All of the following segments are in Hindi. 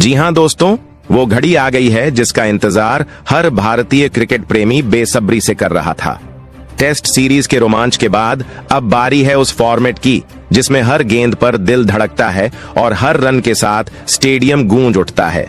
जी हां दोस्तों, वो घड़ी आ गई है जिसका इंतजार हर भारतीय क्रिकेट प्रेमी बेसब्री से कर रहा था। टेस्ट सीरीज के रोमांच के बाद अब बारी है उस फॉर्मेट की जिसमें हर गेंद पर दिल धड़कता है और हर रन के साथ स्टेडियम गूंज उठता है।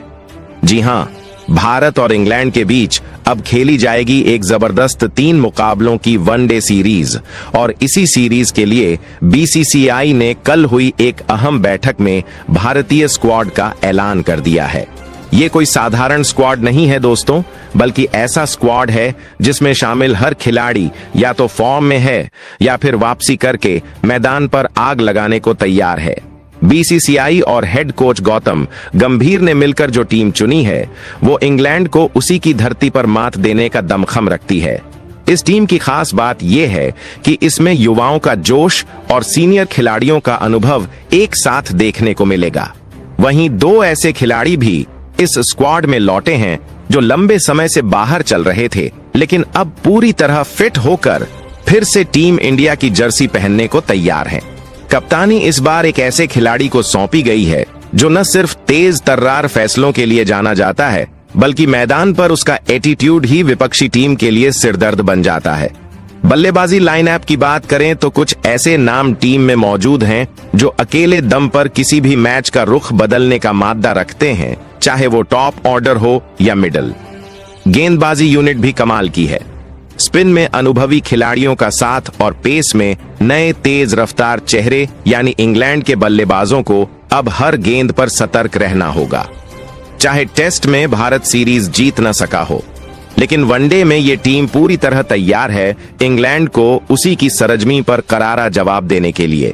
जी हां, भारत और इंग्लैंड के बीच अब खेली जाएगी एक जबरदस्त 3 मुकाबलों की वनडे सीरीज और इसी सीरीज के लिए बीसीसीआई ने कल हुई एक अहम बैठक में भारतीय स्क्वाड का ऐलान कर दिया है। ये कोई साधारण स्क्वाड नहीं है दोस्तों, बल्कि ऐसा स्क्वाड है जिसमें शामिल हर खिलाड़ी या तो फॉर्म में है या फिर वापसी करके मैदान पर आग लगाने को तैयार है। बीसीसीआई और हेड कोच गौतम गंभीर ने मिलकर जो टीम चुनी है वो इंग्लैंड को उसी की धरती पर मात देने का दमखम रखती है। इस टीम की खास बात यह है कि इसमें युवाओं का जोश और सीनियर खिलाड़ियों का अनुभव एक साथ देखने को मिलेगा। वहीं 2 ऐसे खिलाड़ी भी इस स्क्वाड में लौटे हैं जो लंबे समय से बाहर चल रहे थे, लेकिन अब पूरी तरह फिट होकर फिर से टीम इंडिया की जर्सी पहनने को तैयार हैं। कप्तानी इस बार एक ऐसे खिलाड़ी को सौंपी गई है जो न सिर्फ तेज तर्रार फैसलों के लिए जाना जाता है, बल्कि मैदान पर उसका एटीट्यूड ही विपक्षी टीम के लिए सिरदर्द बन जाता है। बल्लेबाजी लाइनअप की बात करें तो कुछ ऐसे नाम टीम में मौजूद हैं जो अकेले दम पर किसी भी मैच का रुख बदलने का मादा रखते हैं, चाहे वो टॉप ऑर्डर हो या मिडल। गेंदबाजी यूनिट भी कमाल की है। स्पिन में अनुभवी खिलाड़ियों का साथ और पेस में नए तेज रफ्तार चेहरे यानी इंग्लैंड के बल्लेबाजों को अब हर गेंद पर सतर्क रहना होगा। चाहे टेस्ट में भारत सीरीज जीत न सका हो, लेकिन वनडे में ये टीम पूरी तरह तैयार है इंग्लैंड को उसी की सरजमी पर करारा जवाब देने के लिए।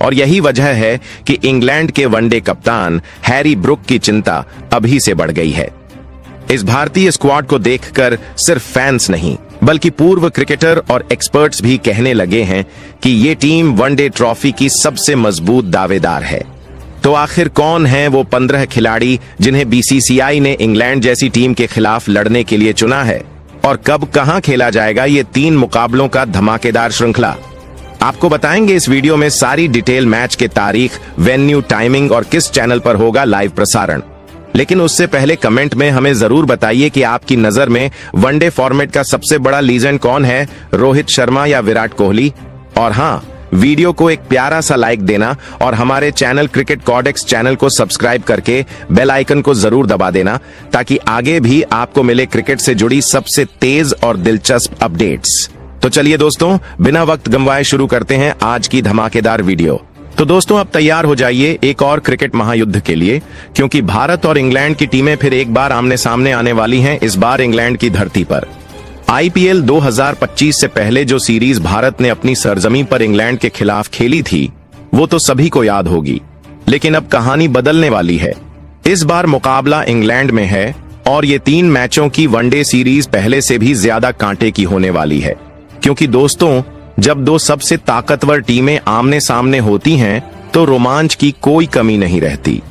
और यही वजह है कि इंग्लैंड के वनडे कप्तान हैरी ब्रूक की चिंता अभी से बढ़ गई है। इस भारतीय स्क्वाड को देखकर सिर्फ फैंस नहीं बल्कि पूर्व क्रिकेटर और एक्सपर्ट्स भी कहने लगे हैं कि ये टीम वनडे ट्रॉफी की सबसे मजबूत दावेदार है। तो आखिर कौन है वो 15 खिलाड़ी जिन्हें बीसीसीआई ने इंग्लैंड जैसी टीम के खिलाफ लड़ने के लिए चुना है, और कब कहां खेला जाएगा ये 3 मुकाबलों का धमाकेदार श्रृंखला? आपको बताएंगे इस वीडियो में सारी डिटेल मैच के तारीख, वेन्यू, टाइमिंग और किस चैनल पर होगा लाइव प्रसारण। लेकिन उससे पहले कमेंट में हमें जरूर बताइए कि आपकी नजर में वनडे फॉर्मेट का सबसे बड़ा लीजेंड कौन है, रोहित शर्मा या विराट कोहली? और हाँ, वीडियो को एक प्यारा सा लाइक देना और हमारे चैनल क्रिकेट कॉडेक्स चैनल को सब्सक्राइब करके बेल आइकन को जरूर दबा देना ताकि आगे भी आपको मिले क्रिकेट से जुड़ी सबसे तेज और दिलचस्प अपडेट्स। तो चलिए दोस्तों, बिना वक्त गंवाए शुरू करते हैं आज की धमाकेदार वीडियो। तो दोस्तों, अब तैयार हो जाइए एक और क्रिकेट महायुद्ध के लिए, क्योंकि भारत और इंग्लैंड की टीमें फिर एक बार आमने सामने आने वाली हैं, इस बार इंग्लैंड की धरती पर। आईपीएल 2025 से पहले जो सीरीज भारत ने अपनी सरजमीं पर इंग्लैंड के खिलाफ खेली थी वो तो सभी को याद होगी, लेकिन अब कहानी बदलने वाली है। इस बार मुकाबला इंग्लैंड में है और ये 3 मैचों की वनडे सीरीज पहले से भी ज्यादा कांटे की होने वाली है, क्योंकि दोस्तों, जब 2 सबसे ताकतवर टीमें आमने सामने होती हैं तो रोमांच की कोई कमी नहीं रहती।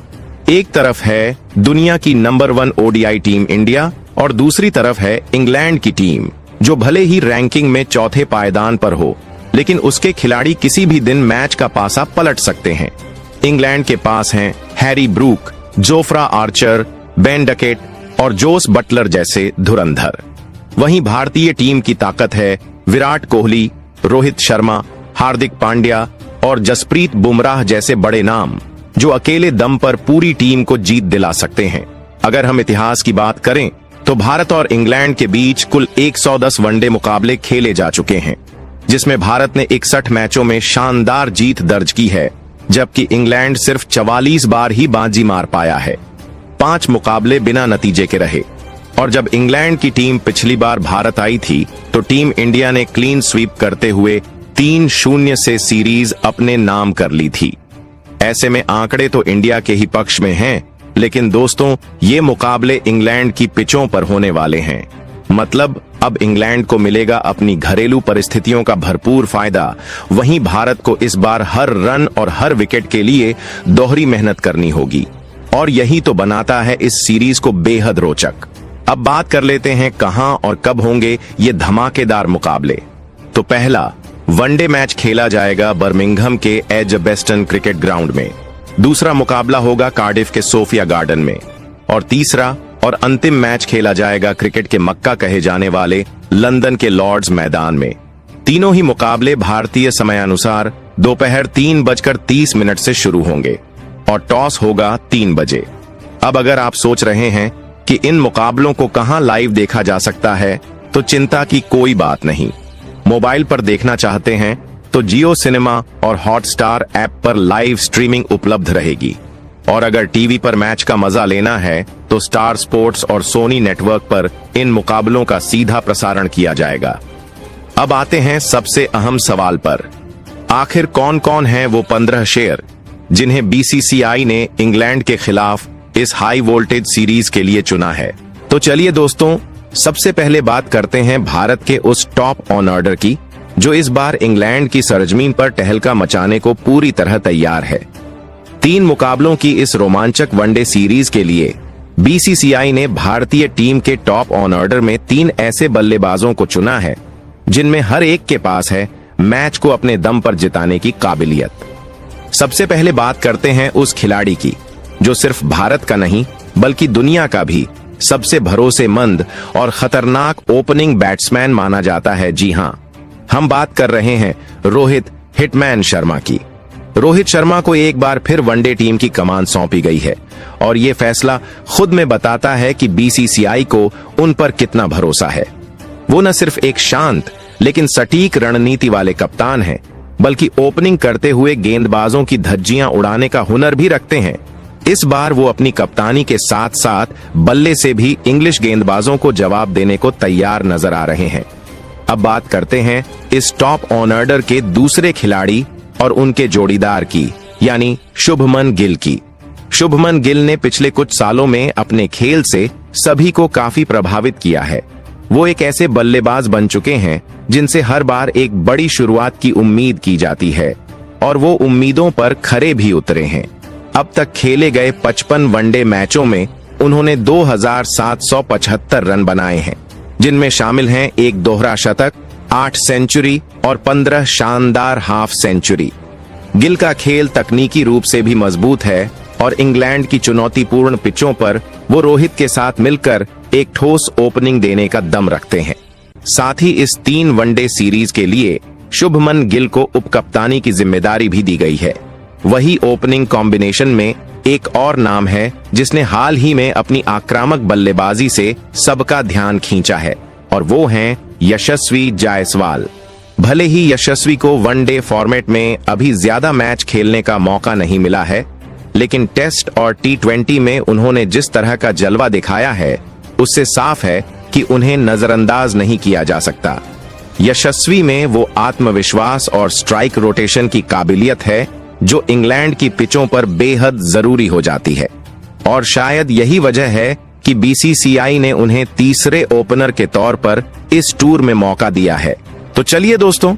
एक तरफ है दुनिया की नंबर 1 ओडीआई टीम इंडिया और दूसरी तरफ है इंग्लैंड की टीम, जो भले ही रैंकिंग में चौथे पायदान पर हो, लेकिन उसके खिलाड़ी किसी भी दिन मैच का पासा पलट सकते हैं। इंग्लैंड के पास हैं Harry Brook, Jofra Archer, Ben Duckett और जोस बटलर जैसे धुरंधर। वहीं भारतीय टीम की ताकत है विराट कोहली, रोहित शर्मा, हार्दिक पांड्या और जसप्रीत बुमराह जैसे बड़े नाम, जो अकेले दम पर पूरी टीम को जीत दिला सकते हैं। अगर हम इतिहास की बात करें तो भारत और इंग्लैंड के बीच कुल 110 वनडे मुकाबले खेले जा चुके हैं, जिसमें भारत ने 61 मैचों में शानदार जीत दर्ज की है, जबकि इंग्लैंड सिर्फ 44 बार ही बाजी मार पाया है। 5 मुकाबले बिना नतीजे के रहे। और जब इंग्लैंड की टीम पिछली बार भारत आई थी तो टीम इंडिया ने क्लीन स्वीप करते हुए 3-0 से सीरीज अपने नाम कर ली थी। ऐसे में आंकड़े तो इंडिया के ही पक्ष में हैं, लेकिन दोस्तों, ये मुकाबले इंग्लैंड की पिचों पर होने वाले हैं। मतलब अब इंग्लैंड को मिलेगा अपनी घरेलू परिस्थितियों का भरपूर फायदा। वहीं भारत को इस बार हर रन और हर विकेट के लिए दोहरी मेहनत करनी होगी, और यही तो बनाता है इस सीरीज को बेहद रोचक। अब बात कर लेते हैं कहां और कब होंगे ये धमाकेदार मुकाबले। तो पहला वनडे मैच खेला जाएगा बर्मिंघम के एजबेस्टन क्रिकेट ग्राउंड में। दूसरा मुकाबला होगा कार्डिफ के सोफिया गार्डन में। और तीसरा और अंतिम मैच खेला जाएगा क्रिकेट के मक्का कहे जाने वाले लंदन के लॉर्ड्स मैदान में। तीनों ही मुकाबले भारतीय समयानुसार दोपहर 3:30 से शुरू होंगे और टॉस होगा 3 बजे। अब अगर आप सोच रहे हैं कि इन मुकाबलों को कहां लाइव देखा जा सकता है, तो चिंता की कोई बात नहीं। मोबाइल पर देखना चाहते हैं तो जियो सिनेमा और हॉटस्टार ऐप पर लाइव स्ट्रीमिंग उपलब्ध रहेगी, और अगर टीवी पर मैच का मजा लेना है तो स्टार स्पोर्ट्स और सोनी नेटवर्क पर इन मुकाबलों का सीधा प्रसारण किया जाएगा। अब आते हैं सबसे अहम सवाल पर, आखिर कौन कौन है वो 15 शेयर जिन्हें बीसीसीआई ने इंग्लैंड के खिलाफ इस हाई वोल्टेज सीरीज के लिए चुना है। तो चलिए दोस्तों, सबसे पहले बात करते हैं भारत के उस टॉप ऑन ऑर्डर की जो इस बार इंग्लैंड की सरजमीन पर टहलका मचाने को पूरी तरह तैयार है। 3 मुकाबलों की इस रोमांचक वनडे सीरीज के लिए बीसीसीआई ने भारतीय टीम के टॉप ऑन ऑर्डर में 3 ऐसे बल्लेबाजों को चुना है जिनमें हर एक के पास है मैच को अपने दम पर जिताने की काबिलियत। सबसे पहले बात करते हैं उस खिलाड़ी की जो सिर्फ भारत का नहीं बल्कि दुनिया का भी सबसे भरोसेमंद और खतरनाक ओपनिंग बैट्समैन माना जाता है। जी हां, हम बात कर रहे हैं रोहित हिटमैन शर्मा की। रोहित शर्मा को एक बार फिर वनडे टीम की कमान सौंपी गई है और ये फैसला खुद में बताता है कि बीसीसीआई को उन पर कितना भरोसा है। वो न सिर्फ एक शांत लेकिन सटीक रणनीति वाले कप्तान हैं, बल्कि ओपनिंग करते हुए गेंदबाजों की धज्जियां उड़ाने का हुनर भी रखते हैं। इस बार वो अपनी कप्तानी के साथ साथ बल्ले से भी इंग्लिश गेंदबाजों को जवाब देने को तैयार नजर आ रहे हैं। अब बात करते हैं इस टॉप ऑन ऑर्डर के दूसरे खिलाड़ी और उनके जोड़ीदार की, यानी शुभमन गिल की। शुभमन गिल ने पिछले कुछ सालों में अपने खेल से सभी को काफी प्रभावित किया है। वो एक ऐसे बल्लेबाज बन चुके हैं जिनसे हर बार एक बड़ी शुरुआत की उम्मीद की जाती है और वो उम्मीदों पर खरे भी उतरे हैं। अब तक खेले गए 55 वनडे मैचों में उन्होंने 2775 रन बनाए हैं, जिनमें शामिल हैं एक दोहरा शतक, 8 सेंचुरी और 15 शानदार हाफ सेंचुरी। गिल का खेल तकनीकी रूप से भी मजबूत है और इंग्लैंड की चुनौतीपूर्ण पिचों पर वो रोहित के साथ मिलकर एक ठोस ओपनिंग देने का दम रखते हैं। साथ ही इस 3 वनडे सीरीज के लिए शुभमन गिल को उपकप्तानी की जिम्मेदारी भी दी गई है। वही ओपनिंग कॉम्बिनेशन में एक और नाम है जिसने हाल ही में अपनी आक्रामक बल्लेबाजी से सबका ध्यान खींचा है, और वो हैं यशस्वी जायसवाल। भले ही यशस्वी को वनडे फॉर्मेट में अभी ज्यादा मैच खेलने का मौका नहीं मिला है, लेकिन टेस्ट और T20 में उन्होंने जिस तरह का जलवा दिखाया है उससे साफ है कि उन्हें नजरअंदाज नहीं किया जा सकता। यशस्वी में वो आत्मविश्वास और स्ट्राइक रोटेशन की काबिलियत है जो इंग्लैंड की पिचों पर बेहद जरूरी हो जाती है, और शायद यही वजह है कि बीसीसीआई ने उन्हें तीसरे ओपनर के तौर पर इस टूर में मौका दिया है। तो चलिए दोस्तों,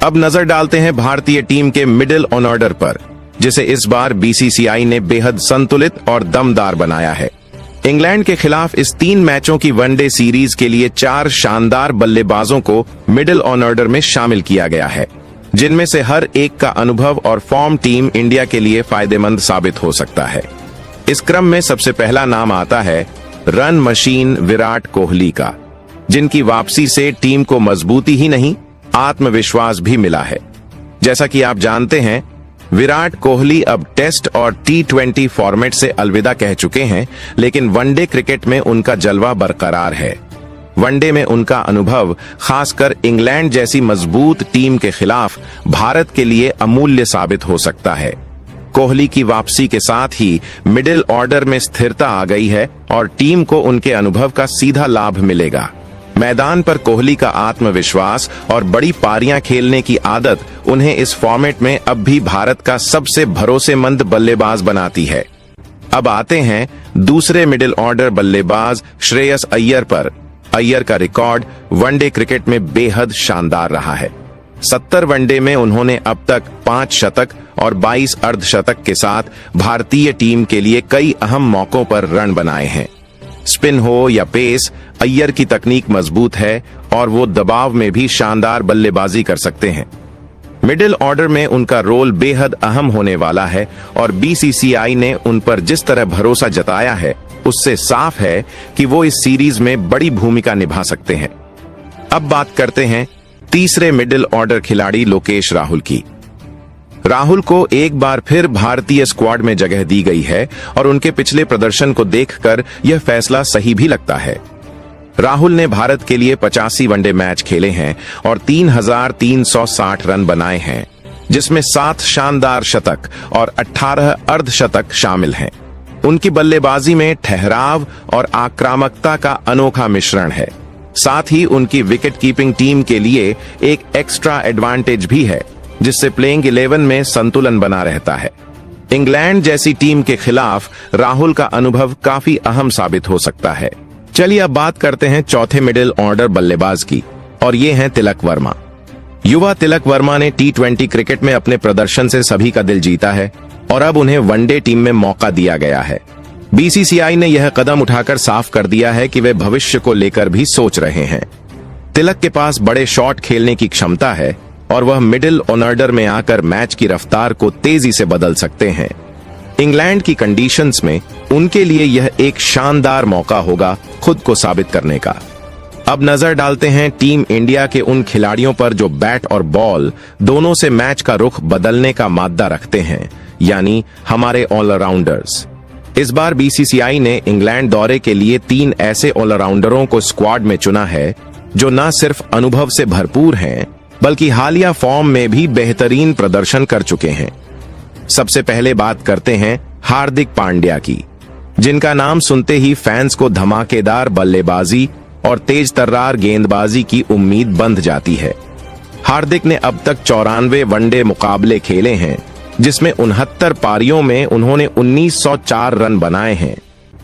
अब नजर डालते हैं भारतीय टीम के मिडिल ऑन ऑर्डर पर, जिसे इस बार बीसीसीआई ने बेहद संतुलित और दमदार बनाया है। इंग्लैंड के खिलाफ इस 3 मैचों की वनडे सीरीज के लिए 4 शानदार बल्लेबाजों को मिडिल ऑन ऑर्डर में शामिल किया गया है, जिनमें से हर एक का अनुभव और फॉर्म टीम इंडिया के लिए फायदेमंद साबित हो सकता है। इस क्रम में सबसे पहला नाम आता है रन मशीन विराट कोहली का, जिनकी वापसी से टीम को मजबूती ही नहीं आत्मविश्वास भी मिला है। जैसा कि आप जानते हैं, विराट कोहली अब टेस्ट और T20 फॉर्मेट से अलविदा कह चुके हैं, लेकिन वनडे क्रिकेट में उनका जलवा बरकरार है। वनडे में उनका अनुभव खासकर इंग्लैंड जैसी मजबूत टीम के खिलाफ भारत के लिए अमूल्य साबित हो सकता है। कोहली की वापसी के साथ ही मिडिल ऑर्डर में स्थिरता आ गई है और टीम को उनके अनुभव का सीधा लाभ मिलेगा। मैदान पर कोहली का आत्मविश्वास और बड़ी पारियां खेलने की आदत उन्हें इस फॉर्मेट में अब भी भारत का सबसे भरोसेमंद बल्लेबाज बनाती है। अब आते हैं दूसरे मिडिल ऑर्डर बल्लेबाज श्रेयस अय्यर पर। अय्यर का रिकॉर्ड वनडे क्रिकेट में बेहद शानदार रहा है। 70 वनडे में उन्होंने अब तक 5 शतक और 22 अर्धशतक के साथ भारतीय टीम के लिए कई अहम मौकों पर रन बनाए हैं। स्पिन हो या पेस, अय्यर की तकनीक मजबूत है और वो दबाव में भी शानदार बल्लेबाजी कर सकते हैं। मिडिल ऑर्डर में उनका रोल बेहद अहम होने वाला है और बीसीसीआई ने उन पर जिस तरह भरोसा जताया है उससे साफ है कि वो इस सीरीज में बड़ी भूमिका निभा सकते हैं। अब बात करते हैं तीसरे मिडिल ऑर्डर खिलाड़ी लोकेश राहुल की। राहुल को एक बार फिर भारतीय स्क्वाड में जगह दी गई है और उनके पिछले प्रदर्शन को देखकर यह फैसला सही भी लगता है। राहुल ने भारत के लिए 85 वनडे मैच खेले हैं और 3,360 रन बनाए हैं, जिसमें 7 शानदार शतक और 18 अर्धशतक शामिल हैं। उनकी बल्लेबाजी में ठहराव और आक्रामकता का अनोखा मिश्रण है। साथ ही उनकी विकेट कीपिंग टीम के लिए एक एक्स्ट्रा एडवांटेज भी है, जिससे प्लेइंग 11 में संतुलन बना रहता है। इंग्लैंड जैसी टीम के खिलाफ राहुल का अनुभव काफी अहम साबित हो सकता है। चलिए अब बात करते हैं चौथे मिडिल ऑर्डर बल्लेबाज की, और ये हैं तिलक वर्मा। युवा तिलक वर्मा ने T20 क्रिकेट में अपने प्रदर्शन से सभी का दिल जीता है और अब उन्हें वनडे टीम में मौका दिया गया है। BCCI ने यह कदम उठाकर साफ कर दिया है कि वे भविष्य को लेकर भी सोच रहे हैं। तिलक के पास बड़े शॉट खेलने की क्षमता है और वह मिडिल ऑर्डर में आकर मैच की रफ्तार को तेजी से बदल सकते हैं। इंग्लैंड की कंडीशंस में उनके लिए यह एक शानदार मौका होगा खुद को साबित करने का। अब नजर डालते हैं टीम इंडिया के उन खिलाड़ियों पर जो बैट और बॉल दोनों से मैच का रुख बदलने का मादा रखते हैं, यानी हमारे ऑलराउंडर्स। इस बार BCCI ने इंग्लैंड दौरे के लिए 3 ऐसे ऑलराउंडरों को स्क्वाड में चुना है जो न सिर्फ अनुभव से भरपूर हैं, बल्कि हालिया फॉर्म में भी बेहतरीन प्रदर्शन कर चुके हैं। सबसे पहले बात करते हैं हार्दिक पांड्या की, जिनका नाम सुनते ही फैंस को धमाकेदार बल्लेबाजी और तेज तर्रार गेंदबाजी की उम्मीद बंध जाती है। हार्दिक ने अब तक 94 वनडे मुकाबले खेले हैं, जिसमें 69 पारियों में उन्होंने 1904 रन बनाए हैं।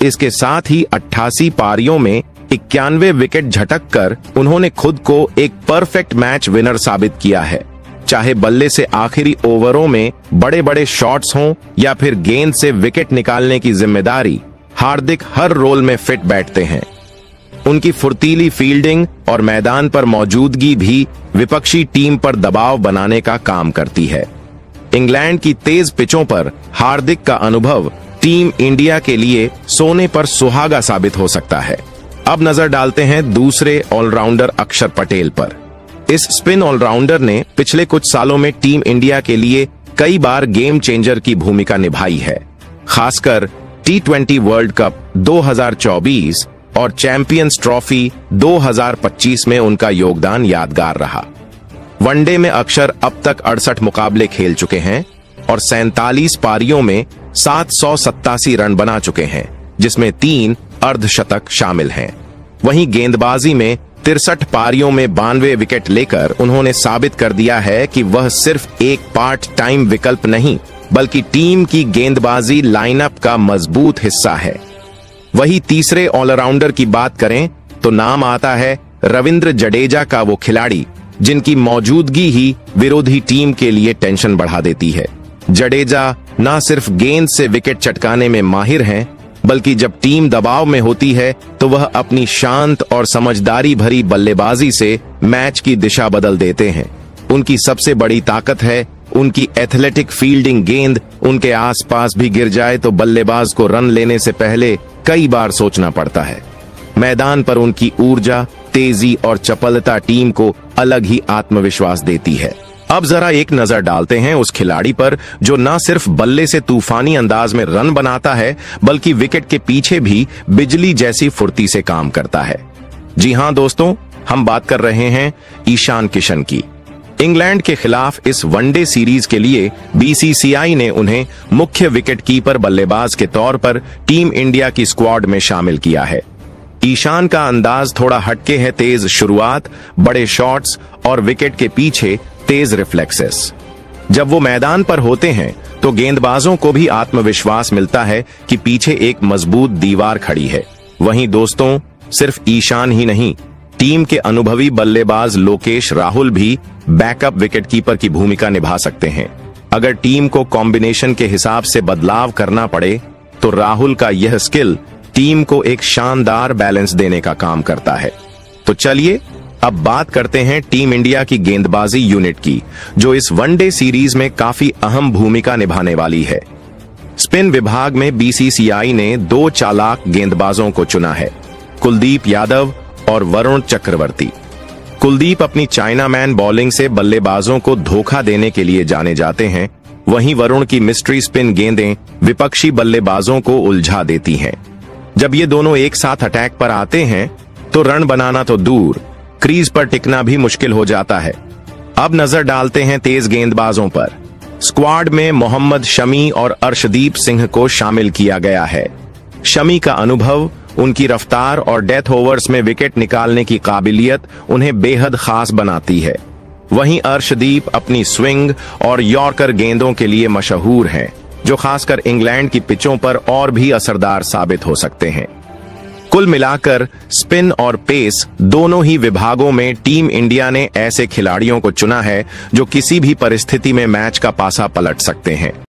इसके साथ ही 88 पारियों में 91 विकेट झटक कर उन्होंने खुद को एक परफेक्ट मैच विनर साबित किया है। चाहे बल्ले से आखिरी ओवरों में बड़े बड़े शॉट्स हों या फिर गेंद से विकेट निकालने की जिम्मेदारी, हार्दिक हर रोल में फिट बैठते हैं। उनकी फुर्तीली फील्डिंग और मैदान पर मौजूदगी भी विपक्षी टीम पर दबाव बनाने का काम करती है। इंग्लैंड की तेज पिचों पर हार्दिक का अनुभव टीम इंडिया के लिए सोने पर सुहागा साबित हो सकता है। अब नजर डालते हैं दूसरे ऑलराउंडर अक्षर पटेल पर। इस स्पिन ऑलराउंडर ने पिछले कुछ सालों में टीम इंडिया के लिए कई बार गेम चेंजर की भूमिका निभाई है। खासकर T20 वर्ल्ड कप 2024 और चैंपियंस ट्रॉफी 2025 में उनका योगदान यादगार रहा। वनडे में अक्षर अब तक 68 मुकाबले खेल चुके हैं और 47 पारियों में 787 रन बना चुके हैं, जिसमें 3 अर्धशतक शामिल हैं। वहीं गेंदबाजी में 63 पारियों में 92 विकेट लेकर उन्होंने साबित कर दिया है कि वह सिर्फ एक पार्ट टाइम विकल्प नहीं, बल्कि टीम की गेंदबाजी लाइनअप का मजबूत हिस्सा है। वही तीसरे ऑलराउंडर की बात करें तो नाम आता है रविंद्र जडेजा का, वो खिलाड़ी जिनकी मौजूदगी ही विरोधी टीम के लिए टेंशन बढ़ा देती है। जडेजा न सिर्फ गेंद से विकेट चटकाने में माहिर हैं, बल्कि जब टीम दबाव में होती है तो वह अपनी शांत और समझदारी भरी बल्लेबाजी से मैच की दिशा बदल देते हैं। उनकी सबसे बड़ी ताकत है उनकी एथलेटिक फील्डिंग। गेंद उनके आसपास भी गिर जाए तो बल्लेबाज को रन लेने से पहले कई बार सोचना पड़ता है। मैदान पर उनकी ऊर्जा, तेजी और चपलता टीम को अलग ही आत्मविश्वास देती है। अब जरा एक नजर डालते हैं उस खिलाड़ी पर जो न सिर्फ बल्ले से तूफानी अंदाज में रन बनाता है, बल्कि विकेट के पीछे भी बिजली जैसी फुर्ती से काम करता है। जी हां दोस्तों, हम बात कर रहे हैं ईशान किशन की। इंग्लैंड के खिलाफ इस वनडे सीरीज के लिए BCCI ने उन्हें मुख्य विकेटकीपर बल्लेबाज के तौर पर टीम इंडिया की स्क्वाड में शामिल किया है। ईशान का अंदाज थोड़ा हटके है, तेज शुरुआत, बड़े शॉट्स और विकेट के पीछे तेज रिफ्लेक्सेस। जब वो मैदान पर होते हैं तो गेंदबाजों को भी आत्मविश्वास मिलता है कि पीछे एक मजबूत दीवार खड़ी है। वहीं दोस्तों, सिर्फ ईशान ही नहीं, टीम के अनुभवी बल्लेबाज लोकेश राहुल भी बैकअप विकेटकीपर की भूमिका निभा सकते हैं। अगर टीम को कॉम्बिनेशन के हिसाब से बदलाव करना पड़े तो राहुल का यह स्किल टीम को एक शानदार बैलेंस देने का काम करता है। तो चलिए अब बात करते हैं टीम इंडिया की गेंदबाजी यूनिट की, जो इस वनडे सीरीज में काफी अहम भूमिका निभाने वाली है। स्पिन विभाग में बीसीसीआई ने 2 चालाक गेंदबाजों को चुना है, कुलदीप यादव और वरुण चक्रवर्ती। कुलदीप अपनी चाइनामैन बॉलिंग से बल्लेबाजों को धोखा देने के लिए जाने जाते हैं, वहीं वरुण की मिस्ट्री स्पिन गेंदें विपक्षी बल्लेबाजों को उलझा देती हैं। जब ये दोनों एक साथ अटैक पर आते हैं तो रन बनाना तो दूर, क्रीज पर टिकना भी मुश्किल हो जाता है। अब नजर डालते हैं तेज गेंदबाजों पर। स्क्वाड में मोहम्मद शमी और अर्शदीप सिंह को शामिल किया गया है। शमी का अनुभव, उनकी रफ्तार और डेथ ओवर्स में विकेट निकालने की काबिलियत उन्हें बेहद खास बनाती है। वहीं अर्शदीप अपनी स्विंग और यॉर्कर गेंदों के लिए मशहूर हैं, जो खासकर इंग्लैंड की पिचों पर और भी असरदार साबित हो सकते हैं। कुल मिलाकर स्पिन और पेस दोनों ही विभागों में टीम इंडिया ने ऐसे खिलाड़ियों को चुना है जो किसी भी परिस्थिति में मैच का पासा पलट सकते हैं।